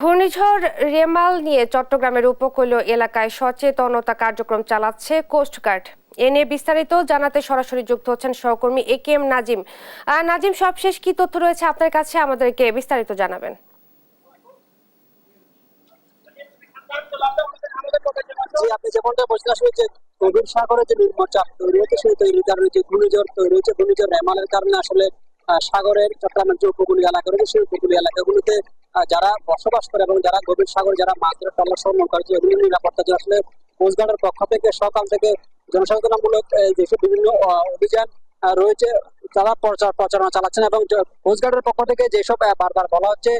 ঘূর্ণিঝড় রেমাল নিয়ে চট্টগ্রামের উপকূলীয় এলাকায় সচেতনতা কার্যক্রম চালাচ্ছে কোস্টগার্ড। এ নিয়ে বিস্তারিত জানাতে সরাসরি যুক্ত হচ্ছেন সহকর্মী একেএম নাজিম। নাজিম, সবশেষ কি তথ্য রয়েছে আপনার কাছে, আমাদেরকে বিস্তারিত জানাবেন। আপনি যেমনটা বলছেন, আসলে যে গভীর সাগরে যে নিম্নচাপ তৈরি হচ্ছে সেই তৈরির কারণে যে ঘূর্ণিঝড় তৈরি হচ্ছে, ঘূর্ণিঝড় রেমালের কারণে আসলে সাগরের চট্টগ্রামের যে উপকূলীয় এলাকা রয়েছে সেই উপকূলীয় এলাকাগুলোতে যারা বসবাস করে এবং যারা গভীর সাগরে যারা মাছ ধরে ট্রলার সরবরাহ করে এগুলি নিরাপত্তার জন্য আসলে কোস্টগার্ডের পক্ষ থেকে সকাল থেকে জনসচেতনামূলক যেসব বিভিন্ন অভিযান রয়েছে তারা প্রচারণা চালাচ্ছেন। এবং কোস্টগার্ডের পক্ষ থেকে যেসব বারবার বলা হচ্ছে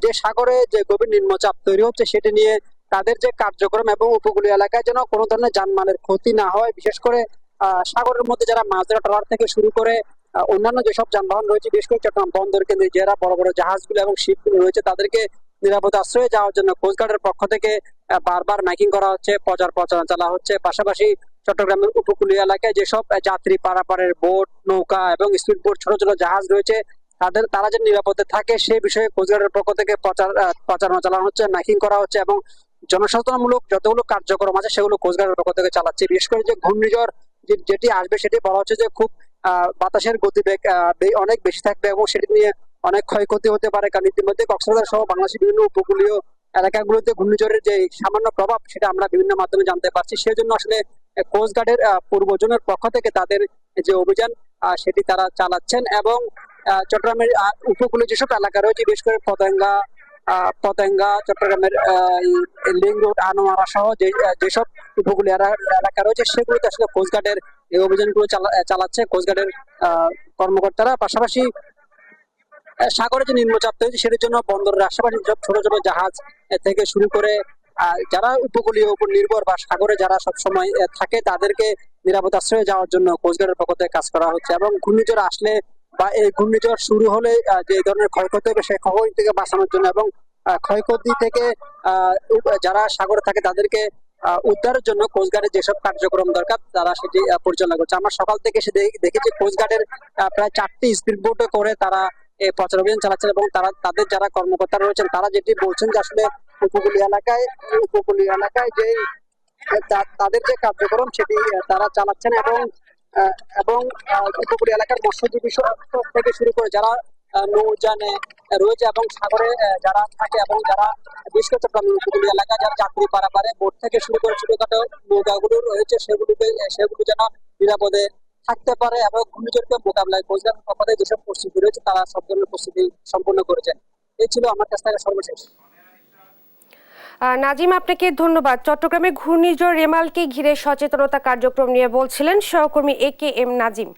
যে সাগরে যে গভীর নিম্নচাপ তৈরি হচ্ছে সেটি নিয়ে তাদের যে কার্যক্রম এবং উপকূলীয় এলাকায় যেন কোনো ধরনের জানমালের ক্ষতি না হয়, বিশেষ করে সাগরের মধ্যে যারা মাছ ধরা ট্রলার থেকে শুরু করে অন্যান্য যেসব যানবাহন রয়েছে, বিশেষ করে চট্টগ্রাম বন্দর কেন্দ্রে যারা বড় বড় জাহাজগুলো এবং শিপগুলো রয়েছে তাদেরকে নিরাপদ আশ্রয়ে যাওয়ার জন্য কোস্টগার্ডের পক্ষ থেকে বারবার মাইকিং করা হচ্ছে, প্রচারণা চালা হচ্ছে। পাশাপাশি চট্টগ্রামের উপকূলীয় এলাকায় যেসব যাত্রী পারাপারের বোট, নৌকা এবং স্পিড বোট, ছোট ছোট জাহাজ রয়েছে তারা যে নিরাপদে থাকে সে বিষয়ে কোস্টগার্ডের পক্ষ থেকে প্রচারণা চালানো হচ্ছে, মাইকিং করা হচ্ছে এবং জনসচেতনমূলক যতগুলো কার্যক্রম আছে সেগুলো কোস্টগার্ডের পক্ষ থেকে চালাচ্ছে। বিশেষ করে যে ঘূর্ণিঝড় যেটি আসবে সেটি বলা হচ্ছে যে খুব বাতাসের গতিবেগ অনেক বেশি থাকবে এবং সেটি নিয়ে অনেক ক্ষয়ক্ষতি হতে পারে, কারণ ইতিমধ্যে কক্সবাজার সহ বাংলাদেশের বিভিন্ন উপকূলীয় এলাকাগুলোতে ঘূর্ণিঝড়ের যে সামান্য প্রভাব সেটা আমরা বিভিন্ন মাধ্যমে জানতে পারছি। সেই জন্য আসলে কোস্টগার্ডের পূর্বজনের পক্ষ থেকে তাদের যে অভিযান সেটি তারা চালাচ্ছেন এবং চট্টগ্রামের উপকূলীয় যেসব এলাকা রয়েছে, বিশেষ করে পতেঙ্গা, চট্টগ্রামের লিং রোড, আনোয়ারা সহ যেসব উপকূলীয় এলাকা রয়েছে সেগুলোতে আসলে কোস্টগার্ডের এই অভিযানগুলো চালাচ্ছে কোস্টগার্ডের কর্মকর্তারা। পাশাপাশি সাগরে যে নিম্নচাপ তৈরি সেটির জন্য বন্দরের আশেপাশে সব ছোট ছোট জাহাজ থেকে শুরু করে যারা উপকূলীয় উপর নির্ভর বা সাগরে যারা সবসময় থাকে তাদেরকে নিরাপদ আশ্রয়ে যাওয়ার জন্য কোস্টগার্ডের পক্ষ থেকে কাজ করা হচ্ছে। এবং ঘূর্ণিঝড় আসলে বা এই ঘূর্ণিঝড় শুরু হলে যে ধরনের ক্ষয়ক্ষতি হবে সেই ক্ষয়ক্ষতি থেকে বাঁচানোর জন্য এবং ক্ষয়ক্ষতি থেকে যারা সাগরে থাকে তাদেরকে উদ্ধারের জন্য কোস্টগার্ডের যেসব কার্যক্রম দরকার তারা সেটি পরিচালনা করছে। আমরা সকাল থেকে এসে দেখেছি কোস্টগার্ডের প্রায় 4টি স্পিড বোটে করে তারা এই প্রচার অভিযান চালাচ্ছেন এবং তাদের যারা কর্মকর্তা রয়েছেন তারা যেটি বলছেন যে আসলে উপকূলীয় এলাকায় যে তাদের যে কার্যক্রম সেটি তারা চালাচ্ছেন এবং এবং উপকূলীয় এলাকার মৎস্যজীবী থেকে শুরু করে যারা নৌযানে রয়েছে এবং সাগরে যারা থাকে এবং যারা বিশেষ করে চট্টগ্রাম উপকূলীয় এলাকায় যারা যাত্রী পারাপারে বোট থেকে শুরু করে ছোটখাটো নৌকাগুলো রয়েছে সেগুলো যেন নিরাপদে থাকতে পারে এবং ঘূর্ণিঝড়কে মোকাবিলায় কোস্টগার্ডের পক্ষ থেকে যেসব প্রস্তুতি রয়েছে তারা সব ধরনের প্রস্তুতি সম্পন্ন করেছেন। এই ছিল আমার কাছ থেকে সর্বশেষ। নাজিম, আপনাকে ধন্যবাদ। চট্টগ্রামে ঘূর্ণিঝড় রেমালকে ঘিরে সচেতনতা কার্যক্রম নিয়ে বলছিলেন সহকর্মী একেএম নাজিম।